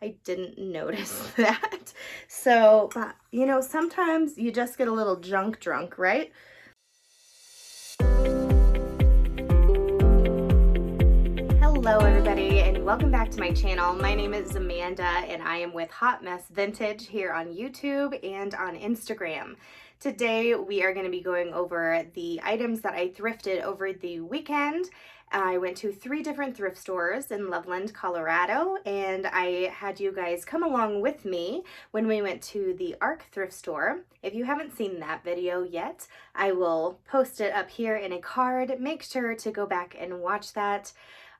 I didn't notice that. So, but, you know, sometimes you just get a little junk drunk, right? Hello everybody and welcome back to my channel. My name is Amanda and I am with Haute.Mess.Vtg here on YouTube and on Instagram. Today we are going to be going over the items that I thrifted over the weekend. I went to 3 different thrift stores in Loveland, Colorado, and I had you guys come along with me when we went to the Arc thrift store. If you haven't seen that video yet, I will post it up here in a card. Make sure to go back and watch that.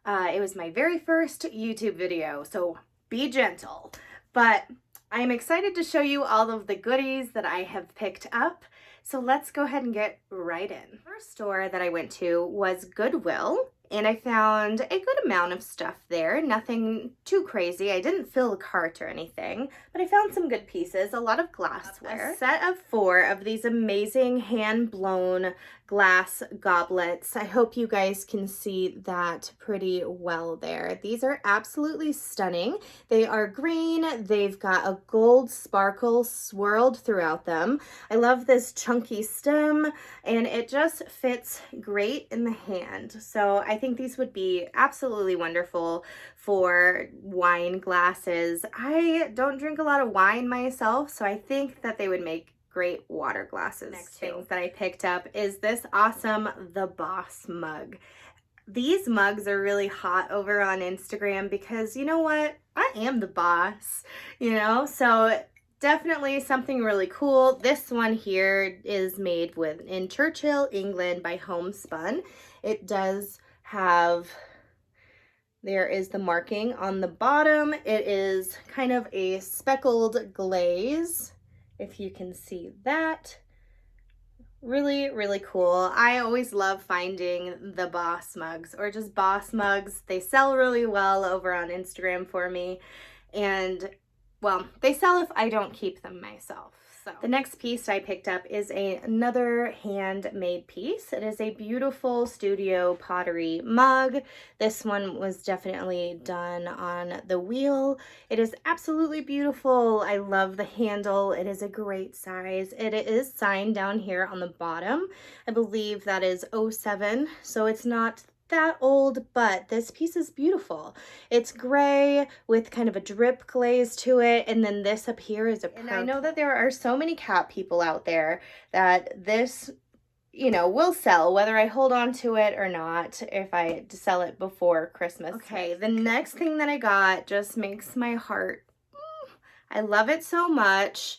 It was my very first YouTube video, so be gentle. But I'm excited to show you all of the goodies that I have picked up. So let's go ahead and get right in. The first store that I went to was Goodwill, and I found a good amount of stuff there. Nothing too crazy. I didn't fill the cart or anything, but I found some good pieces, a lot of glassware. A set of 4 of these amazing hand-blown glass goblets. I hope you guys can see that pretty well there. These are absolutely stunning. They are green. They've got a gold sparkle swirled throughout them. I love this chunky stem, and it just fits great in the hand. So I think these would be absolutely wonderful for wine glasses. I don't drink a lot of wine myself, so I think that they would make great water glasses. Next things that I picked up is this awesome The Boss mug. These mugs are really hot over on Instagram because, you know what, I am the boss, you know, so definitely something really cool. This one here is made in Churchill, England by Homespun. It does have, there is the marking on the bottom. It is kind of a speckled glaze, if you can see that. Really, really cool. I always love finding the Boss mugs or just Boss mugs. They sell really well over on Instagram for me. And, well, they sell if I don't keep them myself. So the next piece I picked up is another handmade piece. It is a beautiful studio pottery mug. This one was definitely done on the wheel. It is absolutely beautiful. I love the handle. It is a great size. It is signed down here on the bottom. I believe that is 07, so it's not that old, but this piece is beautiful. It's gray with kind of a drip glaze to it, and then this up here is a purple. And I know that there are so many cat people out there that this, you know, will sell whether I hold on to it or not, if I sell it before Christmas. Okay, the next thing that I got just makes my heart, I love it so much.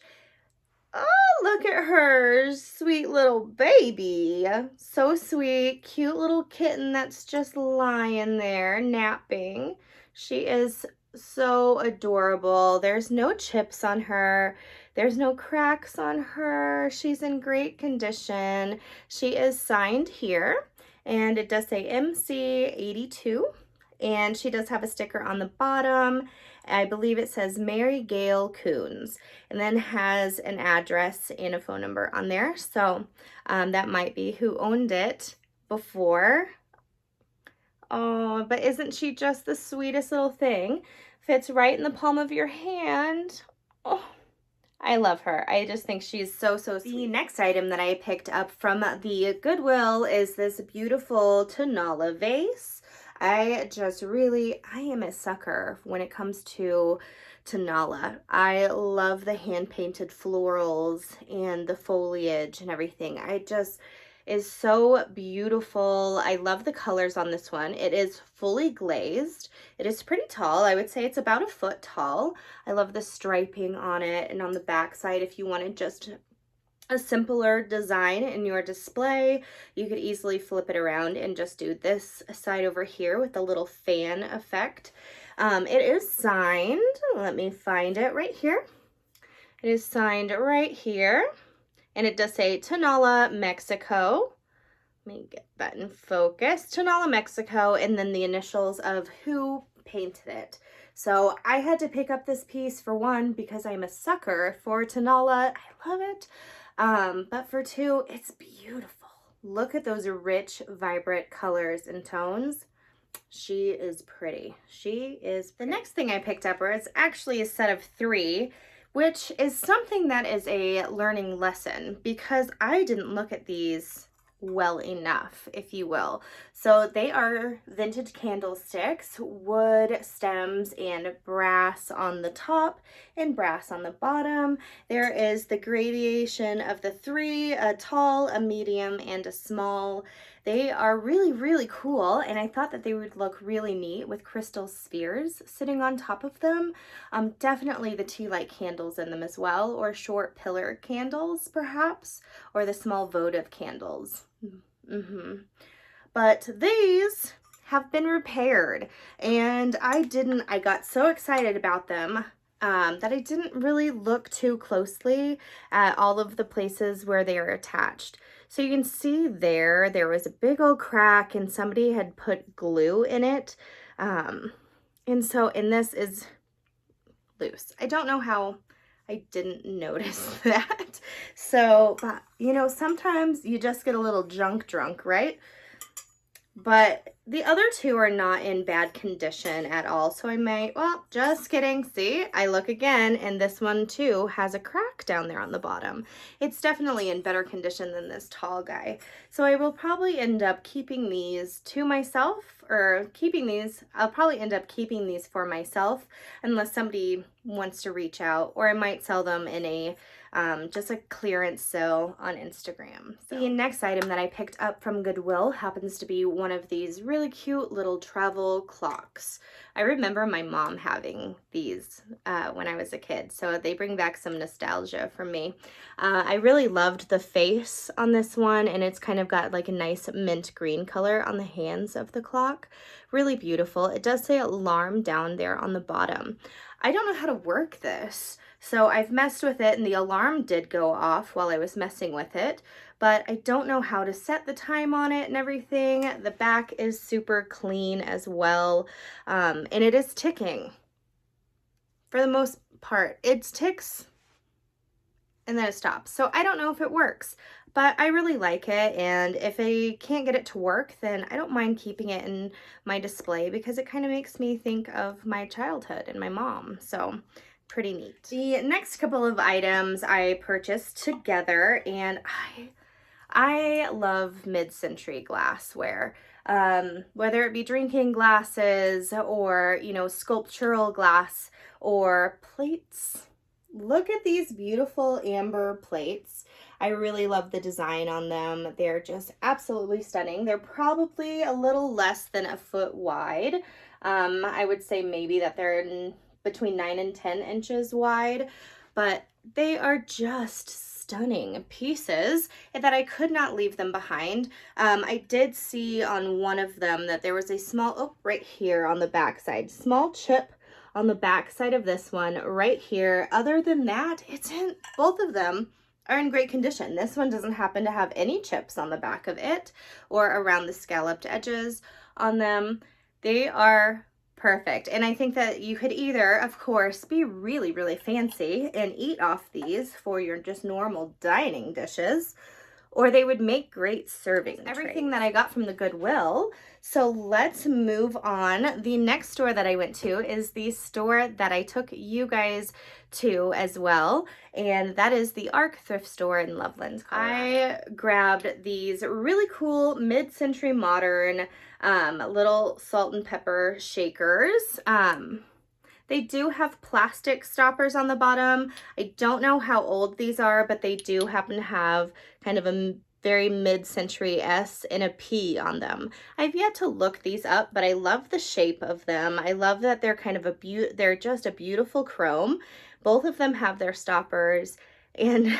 Oh, look at her, sweet little baby. So sweet, cute little kitten that's just lying there napping. She is so adorable. There's no chips on her. There's no cracks on her. She's in great condition. She is signed here, and it does say MC82. And she does have a sticker on the bottom. I believe it says Mary Gail Coons, and then has an address and a phone number on there. So that might be who owned it before. Oh, but isn't she just the sweetest little thing? Fits right in the palm of your hand. Oh, I love her. I just think she's so, so sweet. The next item that I picked up from the Goodwill is this beautiful Tonala vase. I am a sucker when it comes to Tonala. I love the hand-painted florals and the foliage and everything. Is so beautiful. I love the colors on this one. It is fully glazed. It is pretty tall. I would say it's about a foot tall. I love the striping on it, and on the back side, if you wanted just a simpler design in your display, you could easily flip it around and just do this side over here with the little fan effect. It is signed. Let me find it right here. It is signed right here, and it does say Tonala, Mexico. Let me get that in focus. Tonala, Mexico, and then the initials of who painted it. So I had to pick up this piece for one because I'm a sucker for Tonala. I love it. But for 2, it's beautiful. Look at those rich, vibrant colors and tones. She is pretty. She is pretty. The next thing I picked up is actually a set of 3, which is something that is a learning lesson because I didn't look at these well enough, if you will. So they are vintage candlesticks, wood stems and brass on the top and brass on the bottom. There is the gradation of the 3, a tall, a medium, and a small. They are really, really cool, and I thought that they would look really neat with crystal spheres sitting on top of them. Definitely the tea light candles in them as well, or short pillar candles perhaps, or the small votive candles. But these have been repaired, and I got so excited about them that I didn't really look too closely at all of the places where they are attached. So you can see there was a big old crack and somebody had put glue in it. And this is loose. I don't know how I didn't notice that. So, but, you know, sometimes you just get a little junk drunk, right? But the other 2 are not in bad condition at all. So I might, well, just kidding. See, I look again, and this one too has a crack down there on the bottom. It's definitely in better condition than this tall guy. So I will probably end up keeping these to myself, or I'll probably end up keeping these for myself unless somebody wants to reach out, or I might sell them in a just a clearance sale on Instagram. So the next item that I picked up from Goodwill happens to be one of these really cute little travel clocks. I remember my mom having these when I was a kid, so they bring back some nostalgia for me. I really loved the face on this one, and it's kind of got like a nice mint green color on the hands of the clock. Really beautiful. It does say alarm down there on the bottom. I don't know how to work this, so I've messed with it, and the alarm did go off while I was messing with it, but I don't know how to set the time on it and everything. The back is super clean as well, and it is ticking. For the most part, it ticks and then it stops. So I don't know if it works, but I really like it, and if I can't get it to work, then I don't mind keeping it in my display because it kind of makes me think of my childhood and my mom. So pretty neat. The next couple of items I purchased together, and I love mid-century glassware. Whether it be drinking glasses or, you know, sculptural glass or plates. Look at these beautiful amber plates. I really love the design on them. They're just absolutely stunning. They're probably a little less than a foot wide. I would say maybe that they're between 9 and 10 inches wide, but they are just stunning pieces that I could not leave them behind. I did see on one of them that there was a small, oh, right here on the back side, small chip on the back side of this one right here. Other than that, both of them are in great condition. This one doesn't happen to have any chips on the back of it or around the scalloped edges on them. They are perfect. And I think that you could either, of course, be really, really fancy and eat off these for your just normal dining dishes, or they would make great serving trays. Everything that I got from the Goodwill. So let's move on. The next store that I went to is the store that I took you guys to as well, and that is the Ark thrift store in Loveland, Colorado. I grabbed these really cool mid-century modern little salt and pepper shakers. They do have plastic stoppers on the bottom. I don't know how old these are, but they do happen to have kind of a very mid-century S and a P on them. I've yet to look these up, but I love the shape of them. I love that they're kind of they're just a beautiful chrome. Both of them have their stoppers, and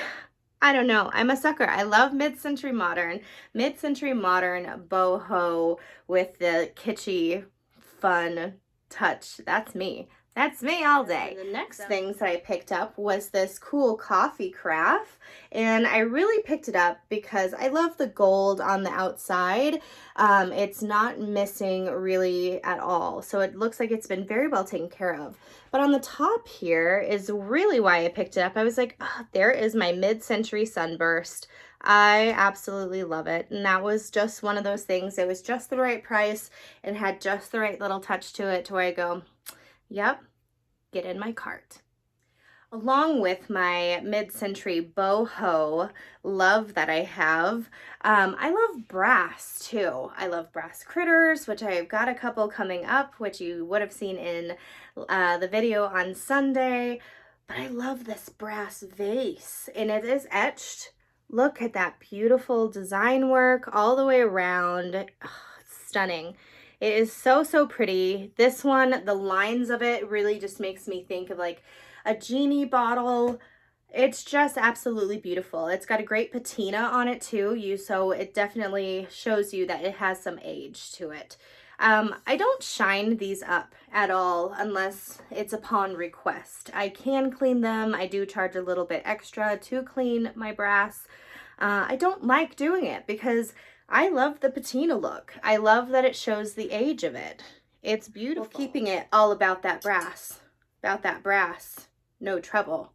I don't know, I'm a sucker. I love mid-century modern boho with the kitschy, fun touch. That's me. That's me all day. And the next things that I picked up was this cool coffee carafe, and I really picked it up because I love the gold on the outside. It's not missing really at all, so it looks like it's been very well taken care of. But on the top here is really why I picked it up. I was like, oh, there is my mid-century sunburst. I absolutely love it, and that was just one of those things. It was just the right price and had just the right little touch to it to where I go, yep, get in my cart. Along with my mid-century boho love that I have, I love brass too. I love brass critters, which I've got a couple coming up, which you would have seen in the video on Sunday. But I love this brass vase, and it is etched. Look at that beautiful design work all the way around. Oh, it's stunning. It is so, so pretty. This one, the lines of it really just makes me think of like a genie bottle. It's just absolutely beautiful. It's got a great patina on it too, so it definitely shows you that it has some age to it. I don't shine these up at all unless it's upon request. I can clean them. I do charge a little bit extra to clean my brass. I don't like doing it because I love the patina look. I love that it shows the age of it. It's beautiful. Well, keeping it all about that brass. No trouble.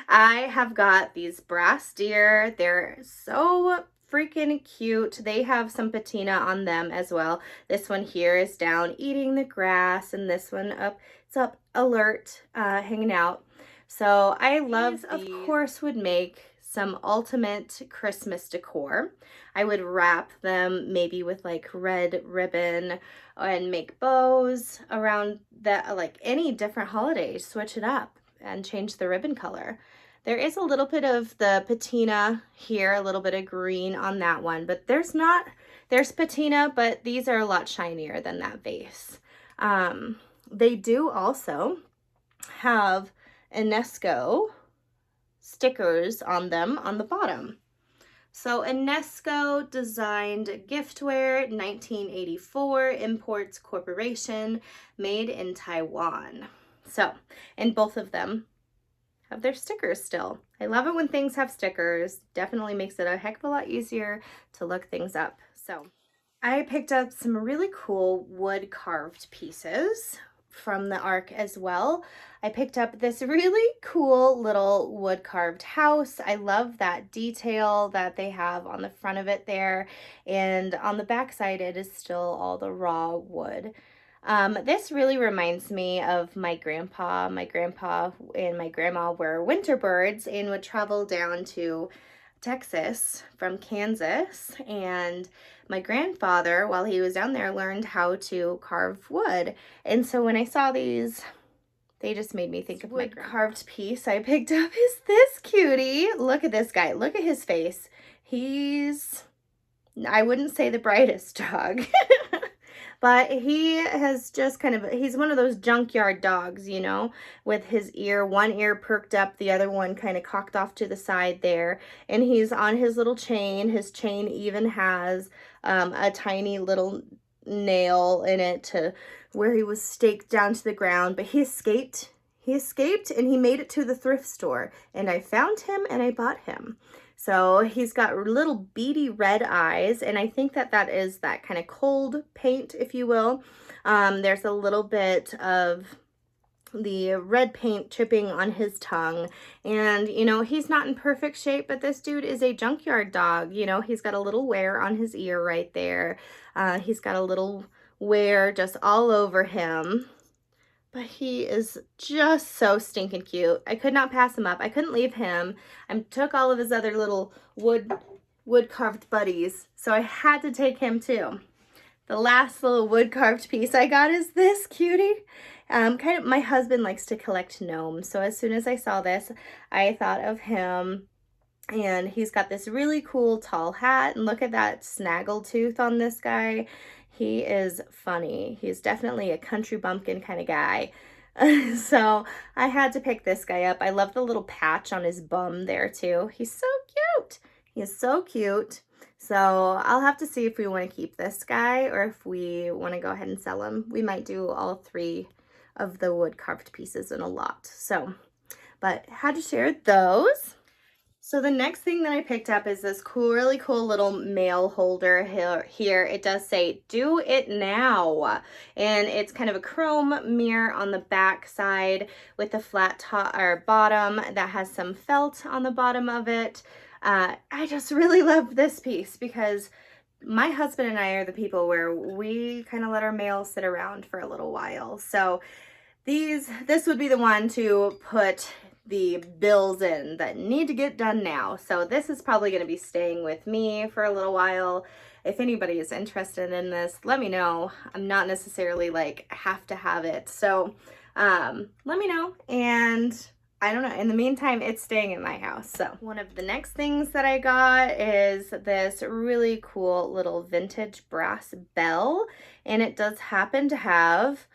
I have got these brass deer. They're so freaking cute. They have some patina on them as well. This one here is down eating the grass, and this one up, it's up alert, hanging out. So I love these. Of course, would make some ultimate Christmas decor. I would wrap them maybe with like red ribbon and make bows around that, like any different holiday, switch it up and change the ribbon color. There is a little bit of the patina here, a little bit of green on that one, but there's patina, but these are a lot shinier than that vase. They do also have UNESCO stickers on them on the bottom. So UNESCO designed giftware, 1984, Imports Corporation, made in Taiwan. So, and both of them have their stickers still. I love it when things have stickers. Definitely makes it a heck of a lot easier to look things up. So I picked up some really cool wood carved pieces from the Ark as well. I picked up this really cool little wood carved house. I love that detail that they have on the front of it there, and on the back side it is still all the raw wood. This really reminds me of my grandpa. My grandpa and my grandma were winter birds and would travel down to Texas from Kansas, and my grandfather, while he was down there, learned how to carve wood. And so when I saw these, they just made me think of my grandpa. Carved piece I picked up is this cutie. Look at this guy. Look at his face. I wouldn't say the brightest dog, but he has just he's one of those junkyard dogs, you know, with his one ear perked up, the other one kind of cocked off to the side there. And he's on his little chain. His chain even has a tiny little nail in it to where he was staked down to the ground. But he escaped and he made it to the thrift store. And I found him and I bought him. So he's got little beady red eyes, and I think that is that kind of cold paint, if you will. There's a little bit of the red paint chipping on his tongue, and you know, he's not in perfect shape, but this dude is a junkyard dog. You know, he's got a little wear on his ear right there. He's got a little wear just all over him. But he is just so stinking cute. I could not pass him up. I couldn't leave him. I took all of his other little wood carved buddies, so I had to take him too. The last little wood carved piece I got is this cutie. My husband likes to collect gnomes, so as soon as I saw this, I thought of him. And he's got this really cool tall hat, and look at that snaggle tooth on this guy. He is funny. He's definitely a country bumpkin kind of guy. So I had to pick this guy up. I love the little patch on his bum there too. He's so cute. He is so cute. So I'll have to see if we want to keep this guy or if we want to go ahead and sell him. We might do all 3 of the wood carved pieces in a lot. So, but had to share those. So the next thing that I picked up is this really cool little mail holder here. It does say, "Do it now." And it's kind of a chrome mirror on the back side with the flat top or bottom that has some felt on the bottom of it. I just really love this piece because my husband and I are the people where we kind of let our mail sit around for a little while. So this would be the one to put the bills in that need to get done now. So this is probably going to be staying with me for a little while. If anybody is interested in this, let me know. I'm not necessarily like have to have it. So let me know. And I don't know. In the meantime, it's staying in my house. So one of the next things that I got is this really cool little vintage brass bell. And it does happen to have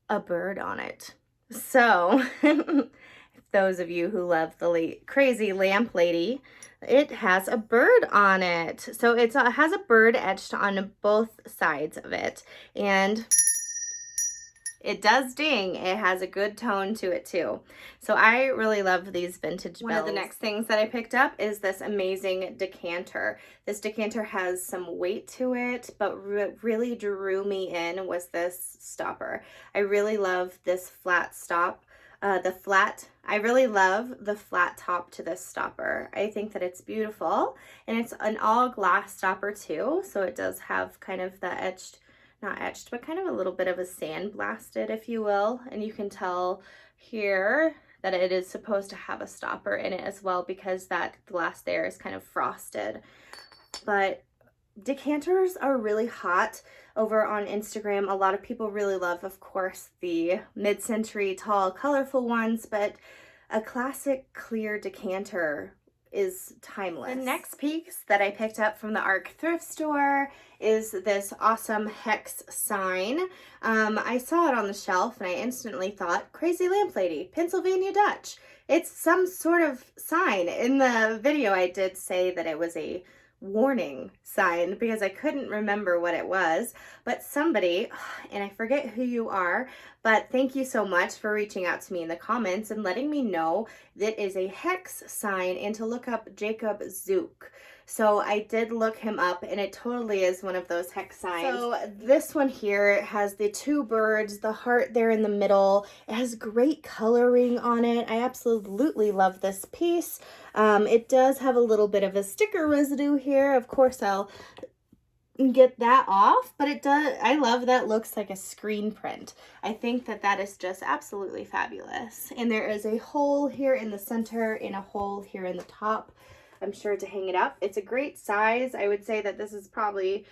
a bird on it. So those of you who love the crazy lamp lady, it has a bird on it. So it has a bird etched on both sides of it, and it does ding. It has a good tone to it too. So I really love these vintage bells. One of the next things that I picked up is this amazing decanter. This decanter has some weight to it, but really drew me in was this stopper. I really love this flat stop. I really love the flat top to this stopper. I think that it's beautiful, and it's an all glass stopper too. So it does have kind of the not etched, but kind of a little bit of a sandblasted, if you will. And you can tell here that it is supposed to have a stopper in it as well because that glass there is kind of frosted. But decanters are really hot over on Instagram. A lot of people really love, of course, the mid-century tall, colorful ones, but a classic clear decanter is timeless. The next piece that I picked up from the ARC thrift store is this awesome hex sign. I saw it on the shelf and I instantly thought, crazy lamp lady, Pennsylvania Dutch. It's some sort of sign. In the video I did say that it was a warning sign because I couldn't remember what it was, but somebody, and I forget who you are, but thank you so much for reaching out to me in the comments and letting me know that is a hex sign and to look up Jacob Zook. So I did look him up and it totally is one of those hex signs. So this one here has the 2 birds, the heart there in the middle. It has great coloring on it. I absolutely love this piece. It does have a little bit of a sticker residue here. Of course, I'll get that off, but it does. I love that. Looks like a screen print. I think that that is just absolutely fabulous. And there is a hole here in the center and a hole here in the top, I'm sure, to hang it up. It's a great size. I would say that this is probably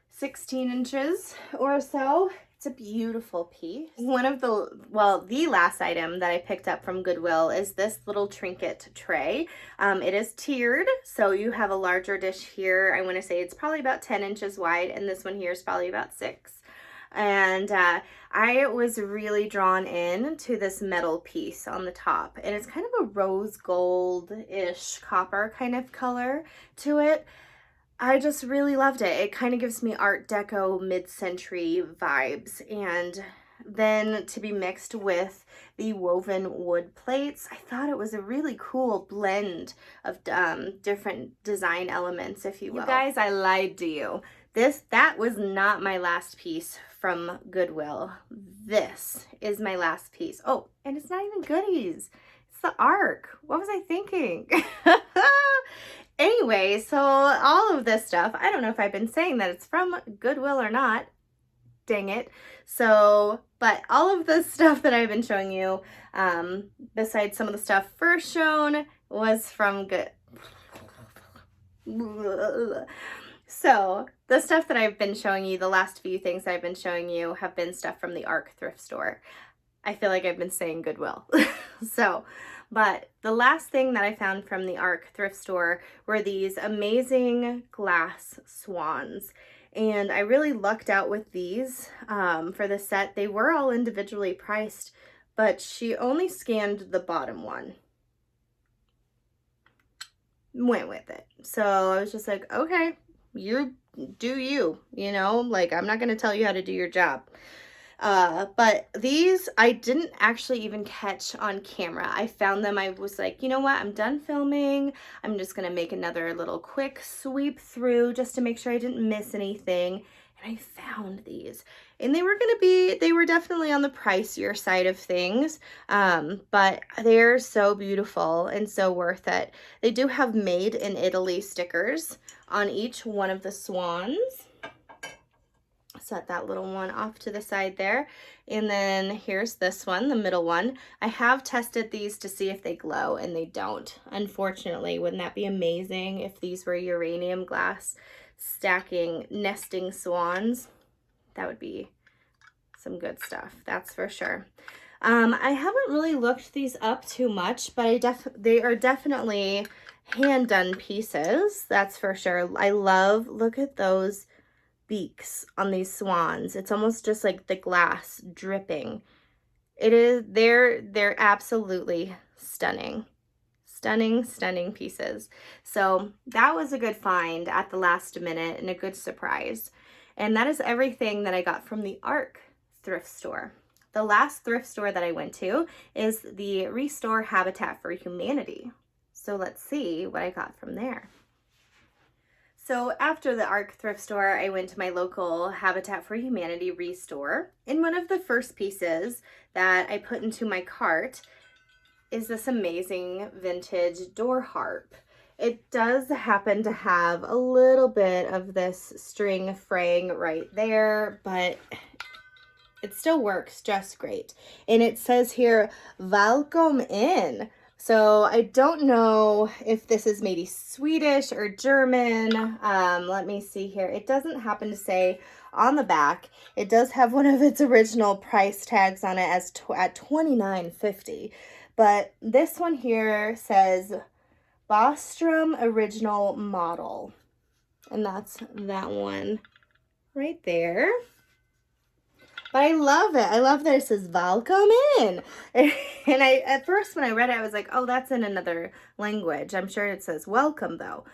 16 inches or so. It's a beautiful piece. One of the last item that I picked up from Goodwill is this little trinket tray. It is tiered, so you have a larger dish here. I want to say it's probably about 10 inches wide, and this one here is probably about 6. And I was really drawn in to this metal piece on the top, and it's kind of a rose gold-ish copper kind of color to it. I just really loved it. It kind of gives me Art Deco mid-century vibes, and then to be mixed with the woven wood plates, I thought it was a really cool blend of different design elements, if you will. You guys, I lied to you. That was not my last piece from Goodwill. This is my last piece. Oh, and it's not even goodies. It's the ARC. What was I thinking? Anyway, so all of this stuff, I don't know if I've been saying that it's from Goodwill or not. Dang it. So, but all of the stuff that I've been showing you, besides some of the stuff first shown, was from So, the stuff that I've been showing you, the last few things I've been showing you have been stuff from the ARC thrift store. I feel like I've been saying Goodwill. But the last thing that I found from the ARC thrift store were these amazing glass swans. And I really lucked out with these for the set. They were all individually priced, but she only scanned the bottom one. went with it. So I was just like, okay, you do you, you know, like I'm not going to tell you how to do your job. But these I didn't actually even catch on camera. I found them. I was like, you know what? I'm done filming. I'm just going to make another little quick sweep through just to make sure I didn't miss anything. And I found these. And they were definitely on the pricier side of things. But they're so beautiful and so worth it. They do have made in Italy stickers on each one of the swans. Set that little one off to the side there. And then here's this one, the middle one. I have tested these to see if they glow, and they don't, unfortunately. Wouldn't that be amazing if these were uranium glass stacking nesting swans? That would be some good stuff, that's for sure. I haven't really looked these up too much, but they are definitely hand done pieces, that's for sure. I love, look at those beaks on these swans. It's almost just like the glass dripping. They're absolutely stunning. Stunning pieces. So that was a good find at the last minute and a good surprise. And that is everything that I got from the ARC thrift store. The last thrift store that I went to is the Restore Habitat for Humanity. So let's see what I got from there. So after the ARC thrift store, I went to my local Habitat for Humanity Restore. And one of the first pieces that I put into my cart is this amazing vintage door harp. It does happen to have a little bit of this string fraying right there, but it still works just great. And it says here, "Welcome in." So I don't know if this is maybe Swedish or German. Let me see here. It doesn't happen to say on the back. It does have one of its original price tags on it as at $29.50. But this one here says Bostrom Original Model. And that's that one right there. But I love it. I love that it says "Welcome in." And at first when I read it, I was like, oh, that's in another language. I'm sure it says welcome though.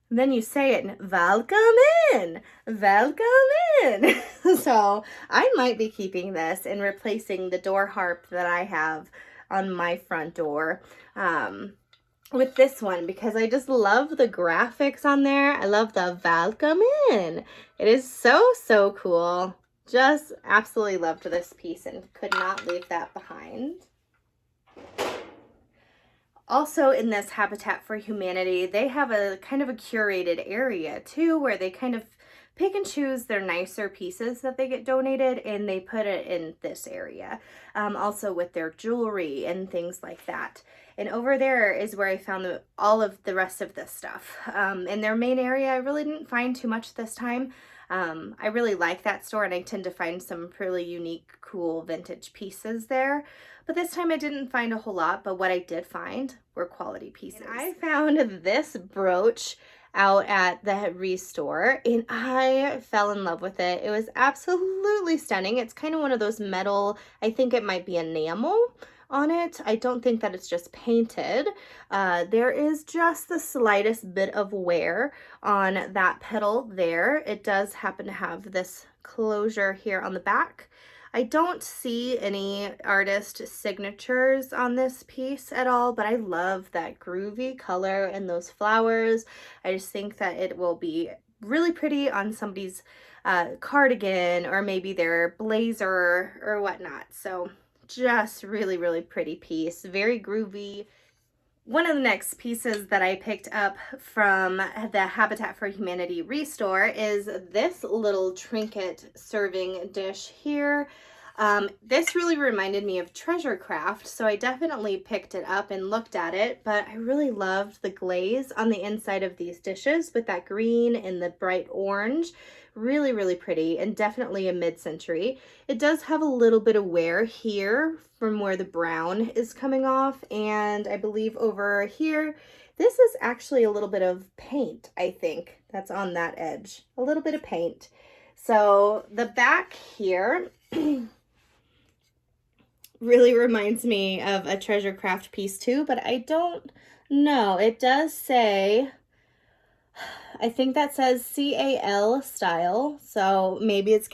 And then you say it and "Welcome in, welcome in." So I might be keeping this and replacing the door harp that I have on my front door with this one, because I just love the graphics on there. I love the "Welcome in." It is so cool. Just absolutely loved this piece and could not leave that behind. Also in this Habitat for Humanity, they have a kind of a curated area too, where they kind of pick and choose their nicer pieces that they get donated, and they put it in this area. Also with their jewelry and things like that. And over there is where I found all of the rest of this stuff. In their main area, I really didn't find too much this time. I really like that store, and I tend to find some really unique, cool vintage pieces there. But this time I didn't find a whole lot, but what I did find were quality pieces. And I found this brooch out at the Restore, and I fell in love with it. It was absolutely stunning. It's kind of one of those metal, I think it might be enamel on it. I don't think that it's just painted. There is just the slightest bit of wear on that petal there. It does happen to have this closure here on the back. I don't see any artist signatures on this piece at all, but I love that groovy color and those flowers. I just think that it will be really pretty on somebody's cardigan or maybe their blazer or whatnot. So just really pretty piece, very groovy. One of the next pieces that I picked up from the Habitat for Humanity Restore is this little trinket serving dish here. This really reminded me of Treasure Craft, so I definitely picked it up and looked at it, but I really loved the glaze on the inside of these dishes with that green and the bright orange. Really pretty, and definitely a mid-century. It does have a little bit of wear here from where the brown is coming off, and I believe over here, this is actually a little bit of paint, I think, that's on that edge. A little bit of paint. So the back here really reminds me of a treasure craft piece too, but I don't know. It does say, I think that says CAL style, so maybe it's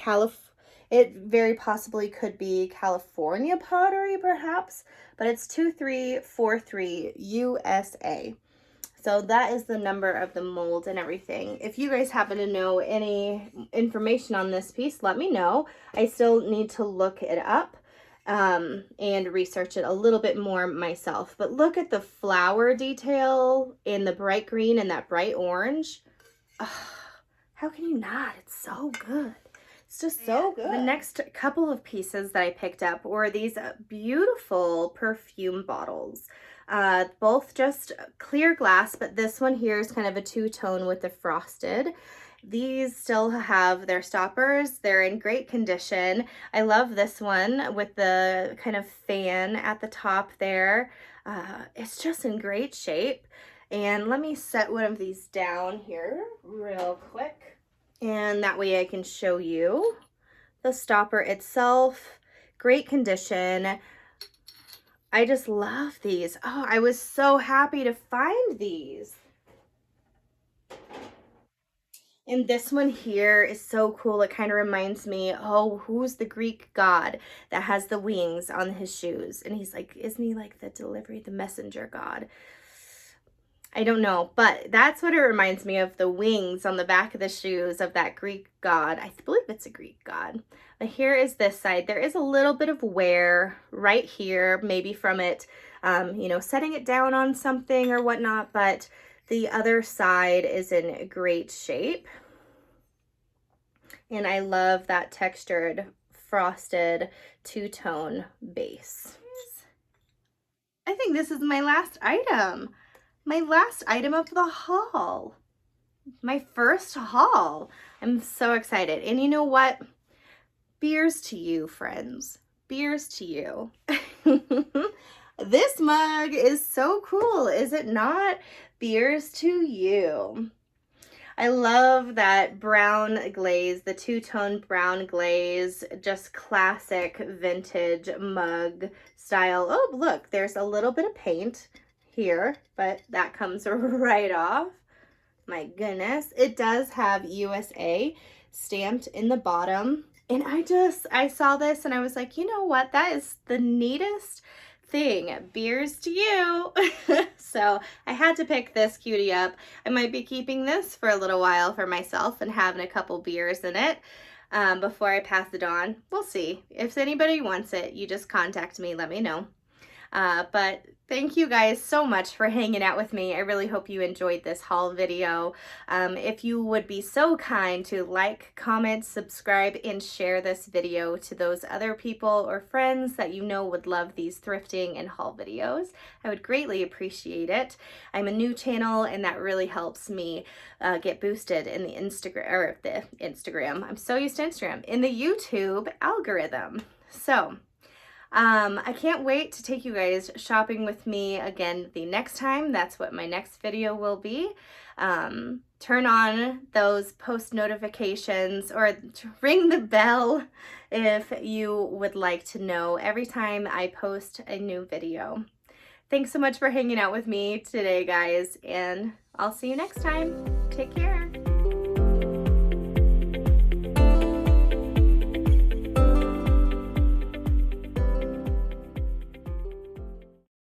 it very possibly could be California pottery perhaps, but it's 2343 USA. So that is the number of the mold and everything. If you guys happen to know any information on this piece, let me know. I still need to look it up and research it a little bit more myself. But look at the flower detail in the bright green and that bright orange. Oh, how can you not? It's so good. It's just so good. The next couple of pieces that I picked up were these beautiful perfume bottles. Both just clear glass, but this one here is kind of a two-tone with the frosted. These still have their stoppers. They're in great condition. I love this one with the kind of fan at the top there. It's just in great shape. And let me set one of these down here real quick. And that way I can show you the stopper itself. Great condition. I just love these. Oh, I was so happy to find these. And this one here is so cool. It kind of reminds me, oh, who's the Greek god that has the wings on his shoes? And he's like, isn't he like the delivery, the messenger god? I don't know, but that's what it reminds me of, the wings on the back of the shoes of that Greek god. I believe it's a Greek god. But here is this side. There is a little bit of wear right here, maybe from it, you know, setting it down on something or whatnot, but the other side is in great shape. And I love that textured, frosted two-tone base. I think this is my last item. My last item of the haul. My first haul. I'm so excited. And you know what? Beers to you, friends. Beers to you. This mug is so cool, is it not? Beers to you. I love that brown glaze, the two-tone brown glaze, just classic vintage mug style. Oh, look, there's a little bit of paint here, but that comes right off. My goodness. It does have USA stamped in the bottom. And I saw this and I was like, you know what? That is the neatest thing. Beers to you. So I had to pick this cutie up. I might be keeping this for a little while for myself and having a couple beers in it before I pass it on. We'll see. If anybody wants it, you just contact me, let me know. But thank you guys so much for hanging out with me. I really hope you enjoyed this haul video. If you would be so kind to like, comment, subscribe, and share this video to those other people or friends that you know would love these thrifting and haul videos, I would greatly appreciate it. I'm a new channel and that really helps me get boosted in the Instagram, I'm so used to Instagram, in the YouTube algorithm. So I can't wait to take you guys shopping with me again the next time. That's what my next video will be. Turn on those post notifications or ring the bell if you would like to know every time I post a new video. Thanks so much for hanging out with me today, guys, and I'll see you next time. Take care.